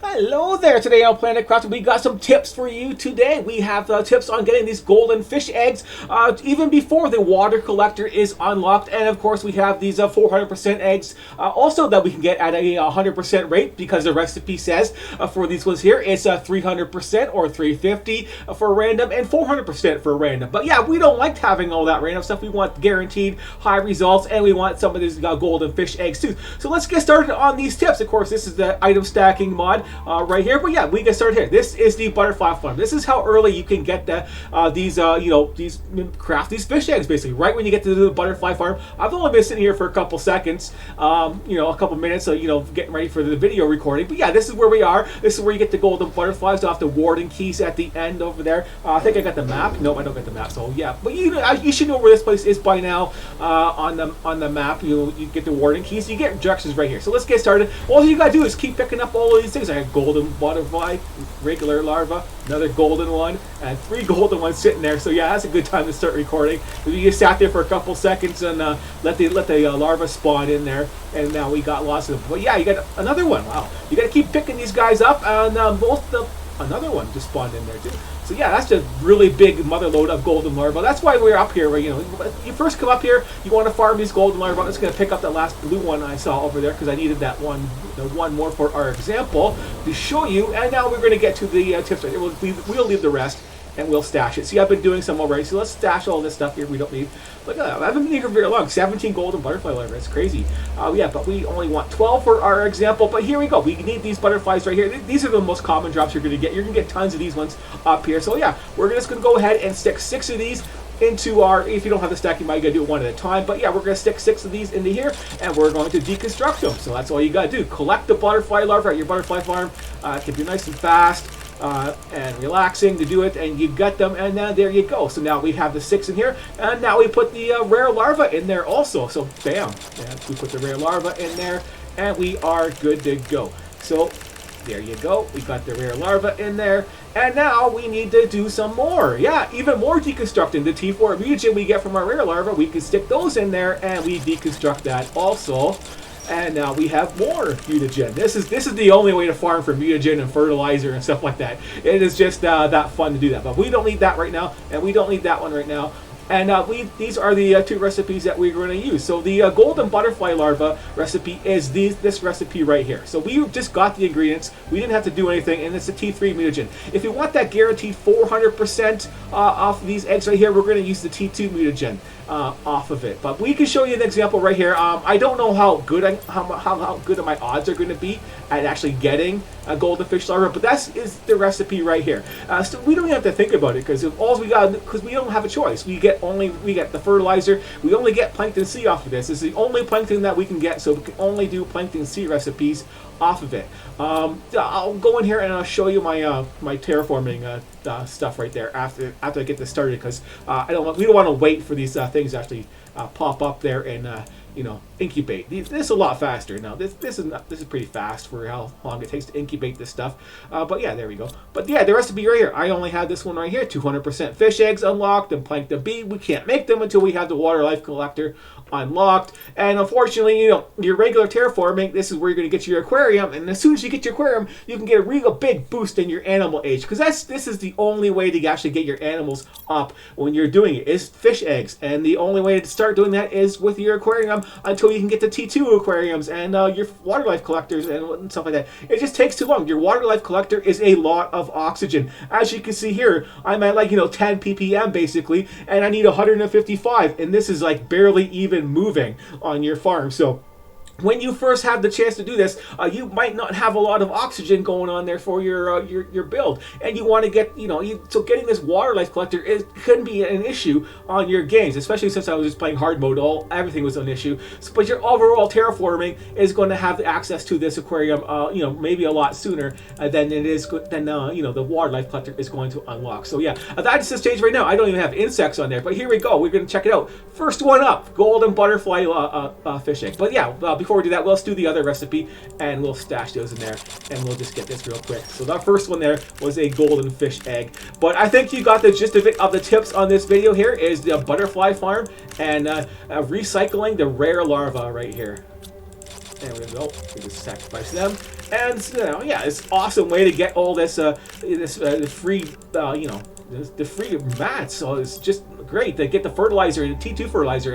Hello there! Today on Planet Craft, we got some tips for you today. We have tips on getting these golden fish eggs even before the water collector is unlocked. And of course, we have these 400% eggs also that we can get at a 100% rate, because the recipe says for these ones here it's 300% or 350 for random and 400% for random. But yeah, we don't like having all that random stuff. We want guaranteed high results, and we want some of these golden fish eggs too. So let's get started on these tips. Of course, this is the item stacking mod right here, but yeah, we get started here. This is the butterfly farm. This is how early you can get these craft these fish eggs, basically right when you get to the butterfly farm. I've only been sitting here for a couple seconds, a couple minutes, so getting ready for the video recording. But yeah, this is where we are. This is where you get the golden butterflies off the warden keys at the end over there. I think I got the map. Nope, I don't get the map. So yeah, but you should know where this place is by now. On the map, you get the warden keys. You get directions right here. So let's get started. All you gotta do is keep picking up all of these things. I have golden butterfly, regular larva, another golden one, and 3 golden ones sitting there. So yeah, that's a good time to start recording. You just sat there for a couple seconds and let the larva spawn in there, and now we got lots of them. But yeah, you got another one. Wow, you got to keep picking these guys up, and another one just spawned in there too. So yeah, that's a really big mother load of golden larvae. That's why we're up here. You first come up here, you want to farm these golden larvae. I'm just going to pick up that last blue one I saw over there because I needed that one, one more for our example to show you. And now we're going to get to the tips right here. We'll leave the rest and we'll stash it. See, I've been doing some already, so let's stash all this stuff here we don't need. Look at that, I haven't been here for very long. 17 golden butterfly larvae, that's crazy. Yeah, but we only want 12 for our example, but here we go. We need these butterflies right here. These are the most common drops you're gonna get. You're gonna get tons of these ones up here. So yeah, we're just gonna go ahead and stick 6 of these into our, if you don't have the stack, you might gotta do it one at a time, but yeah, we're gonna stick 6 of these into here, and we're going to deconstruct them. So that's all you gotta do. Collect the butterfly larvae at your butterfly farm. It can be nice and fast and relaxing to do it, and you got them, and there you go. So now we have the 6 in here, and now we put the rare larva in there also. So bam, and we put the rare larva in there, and we are good to go. So there you go, we got the rare larva in there, and now we need to do some more. Yeah, even more deconstructing. The T4 mutagen we get from our rare larva, we can stick those in there, and we deconstruct that also. And now we have more mutagen. This is the only way to farm for mutagen and fertilizer and stuff like that. It is just that fun to do that. But we don't need that right now, and we don't need that one right now. And these are the 2 recipes that we're going to use. So the golden butterfly larva recipe is this recipe right here. So we just got the ingredients. We didn't have to do anything, and it's a T3 mutagen. If you want that guaranteed 400% off these eggs right here, we're going to use the T2 mutagen off of it. But we can show you an example right here. I don't know how good how good my odds are going to be at actually getting a golden fish larva, but that is the recipe right here. So we don't even have to think about it, because all we got, because we don't have a choice. We get the fertilizer. We only get plankton C off of this. This is the only plankton that we can get, so we can only do plankton C recipes off of it. I'll go in here and I'll show you my my terraforming stuff right there after I get this started, because we don't want to wait for these things to actually pop up there and incubate. This is a lot faster. Now this is pretty fast for how long it takes to incubate this stuff. But yeah, there we go. But yeah, the recipe right here. I only have this one right here. 200% fish eggs unlocked and plankton B. We can't make them until we have the water life collector unlocked. And unfortunately, your regular terraforming, this is where you're going to get your aquarium. And as soon as you get your aquarium, you can get a real big boost in your animal age, because this is the only way to actually get your animals up when you're doing it, is fish eggs. And the only way to start doing that is with your aquarium until you can get the T2 aquariums and your water life collectors and stuff like that. It just takes too long. Your water life collector is a lot of oxygen. As you can see here, I'm at 10 ppm basically, and I need 155, and this is like barely even moving on your farm. So when you first have the chance to do this, you might not have a lot of oxygen going on there for your build, and you want to get so getting this water life collector couldn't be an issue on your games, especially since I was just playing hard mode. Everything was an issue. But your overall terraforming is going to have access to this aquarium, maybe a lot sooner than it is the water life collector is going to unlock. So yeah, that's the stage right now. I don't even have insects on there, but here we go. We're going to check it out. First one up, golden butterfly fish egg. But yeah, before we do that, let's do the other recipe, and we'll stash those in there, and we'll just get this real quick. So that first one there was a golden fish egg. But I think you got the gist of it. Of the tips on this video here is the butterfly farm and recycling the rare larva right here. And we're gonna go. We just sacrifice them, and you know, yeah, it's an awesome way to get all this free, you know, the free mats. So it's just great. They get the fertilizer, the T2 fertilizer,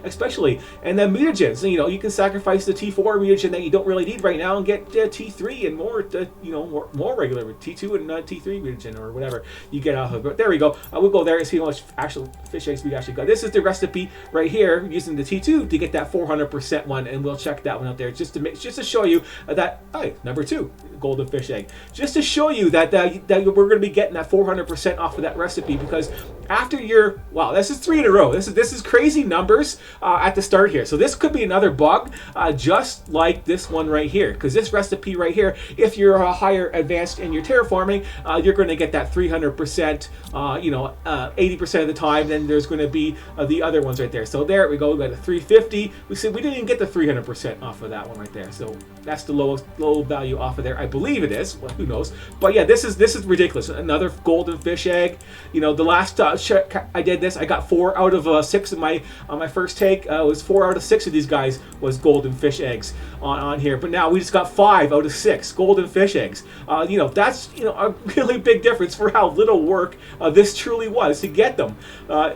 especially, and then mutagens. You know, you can sacrifice the T4 mutagen that you don't really need right now and get T3 and more, you know, more regular with T2 and T3 mutagen or whatever you get off of it. But there we go. We'll go there and see how much actual fish eggs we actually got. This is the recipe right here using the T2 to get that 400% one, and we'll check that one out there just to show you that. Hey, number 2, golden fish egg. Just to show you that that we're going to be getting that 400% off of that recipe, because after your, wow, this is 3 in a row. This is crazy numbers at the start here. So this could be another bug, just like this one right here, because this recipe right here, if you're higher advanced in your terraforming, you're going to get that 300%, you know, 80% of the time. Then there's going to be the other ones right there. So there we go. We got a 350. We said we didn't even get the 300% off of that one right there. So that's the low value off of there. I believe it is. Well, who knows? But yeah, this is ridiculous. Another golden fish egg. You know, the last I did this, I got 4 out of 6 of my on my first take. It was 4 out of 6 of these guys was golden fish eggs on here. But now we just got 5 out of 6 golden fish eggs. You know, that's, you know, a really big difference for how little work this truly was to get them.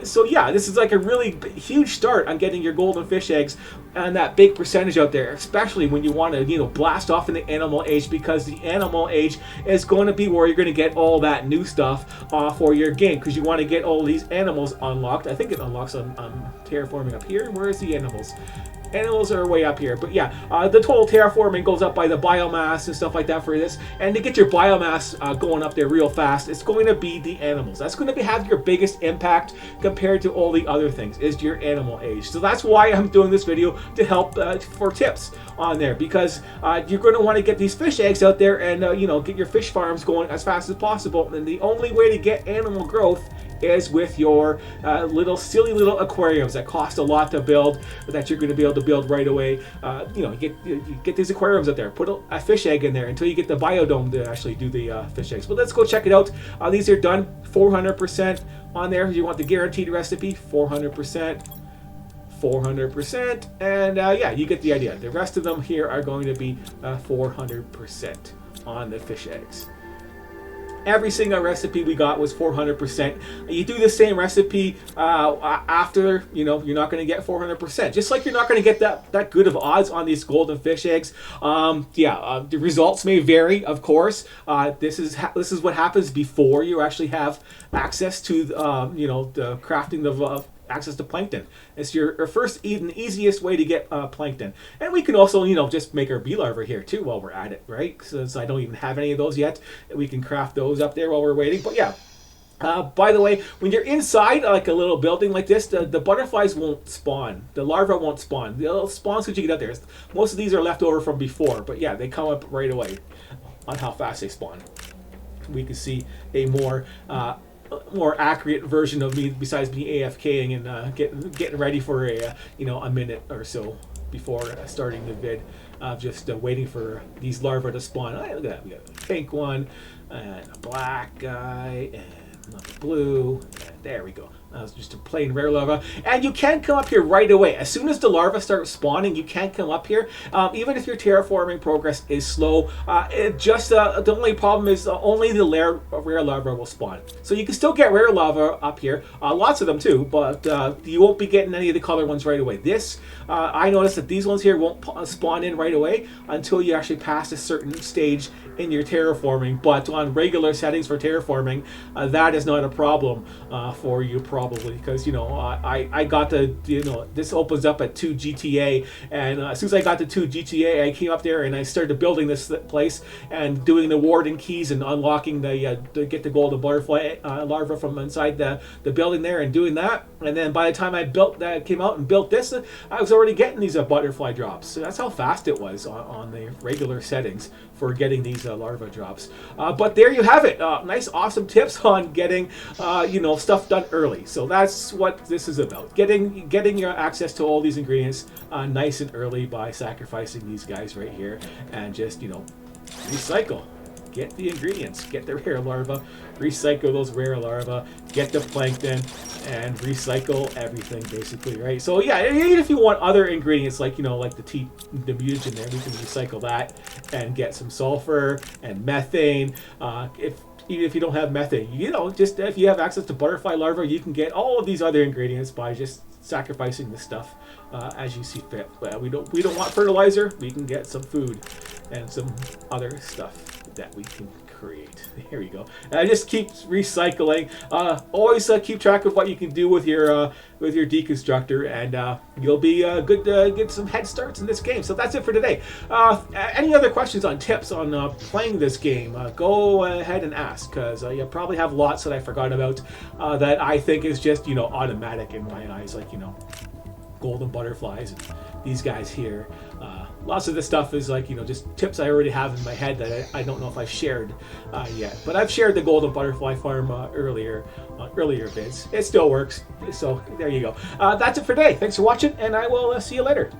So yeah, this is like a really huge start on getting your golden fish eggs and that big percentage out there, especially when you want to, you know, blast off in the animal age, because the animal age is going to be where you're going to get all that new stuff for your game, because you want to get all these animals unlocked. I think it unlocks on terraforming up here. Where is the animals? Animals are way up here, but yeah, the total terraforming goes up by the biomass and stuff like that for this. And to get your biomass going up there real fast, it's going to be the animals. That's going to have your biggest impact compared to all the other things, is your animal age. So that's why I'm doing this video, to help for tips on there, because you're going to want to get these fish eggs out there and you know, get your fish farms going as fast as possible. And the only way to get animal growth is with your silly little aquariums that cost a lot to build, that you're going to be able to build right away. You know, you get these aquariums out there, put a fish egg in there until you get the biodome to actually do the fish eggs. But let's go check it out. These are done 400% on there. You want the guaranteed recipe, 400%. 400%, and yeah, you get the idea. The rest of them here are going to be 400% on the fish eggs. Every single recipe we got was 400%. You do the same recipe after, you know, you're not going to get 400%. Just like you're not going to get that good of odds on these golden fish eggs. Yeah, the results may vary, of course. This is what happens before you actually have access to, you know, the crafting of access to plankton. It's your first and easiest way to get plankton. And we can also, you know, just make our bee larvae here too while we're at it, right? Since I don't even have any of those yet, we can craft those up there while we're waiting. But yeah, by the way, when you're inside like a little building like this, the butterflies won't spawn. The larvae won't spawn. They'll spawn as soon as you get out there. Most of these are left over from before, but yeah, they come up right away on how fast they spawn. We can see a more accurate version of me, besides me AFKing and getting ready for a you know, a minute or so before starting the vid, just waiting for these larvae to spawn. Look at that, we got a pink one and a black guy and another blue, and there we go. That's just a plain rare larva. And you can't come up here right away. As soon as the larvae start spawning, you can't come up here. Even if your terraforming progress is slow, the only problem is only the rare larva will spawn. So you can still get rare larva up here, lots of them too, but you won't be getting any of the color ones right away. This, I noticed that these ones here won't spawn in right away until you actually pass a certain stage in your terraforming. But on regular settings for terraforming, that is not a problem for you probably, because, you know, I got the, you know, this opens up at 2 GTA, and as soon as I got to 2 GTA, I came up there and I started building this place and doing the warden keys and unlocking to get the golden butterfly larva from inside the building there, and doing that. And then by the time I came out and built this, I was already getting these butterfly drops. So that's how fast it was on the regular settings for getting these larva drops. But there you have it. Nice, awesome tips on getting, you know, stuff done early. So that's what this is about. Getting your access to all these ingredients nice and early by sacrificing these guys right here, and just, you know, recycle. get the ingredients, get the rare larva, recycle those rare larvae, get the plankton, and recycle everything basically, right? So yeah, even if you want other ingredients like, like the mutagen there, we can recycle that and get some sulfur and methane. Even if you don't have methane, just if you have access to butterfly larvae, you can get all of these other ingredients by just sacrificing the stuff as you see fit. We don't want fertilizer. We can get some food and some other stuff that we can create. Here we go. And just keep recycling. Always keep track of what you can do with your deconstructor, and you'll be good to get some head starts in this game. So that's it for today. Any other questions on tips on playing this game? Go ahead and ask, because you probably have lots that I forgot about that I think is just automatic in my eyes, like golden butterflies and these guys here. Lots of this stuff is like, just tips I already have in my head that I don't know if I've shared yet. But I've shared the golden butterfly farm earlier vids. It still works. So there you go. That's it for today. Thanks for watching, and I will see you later.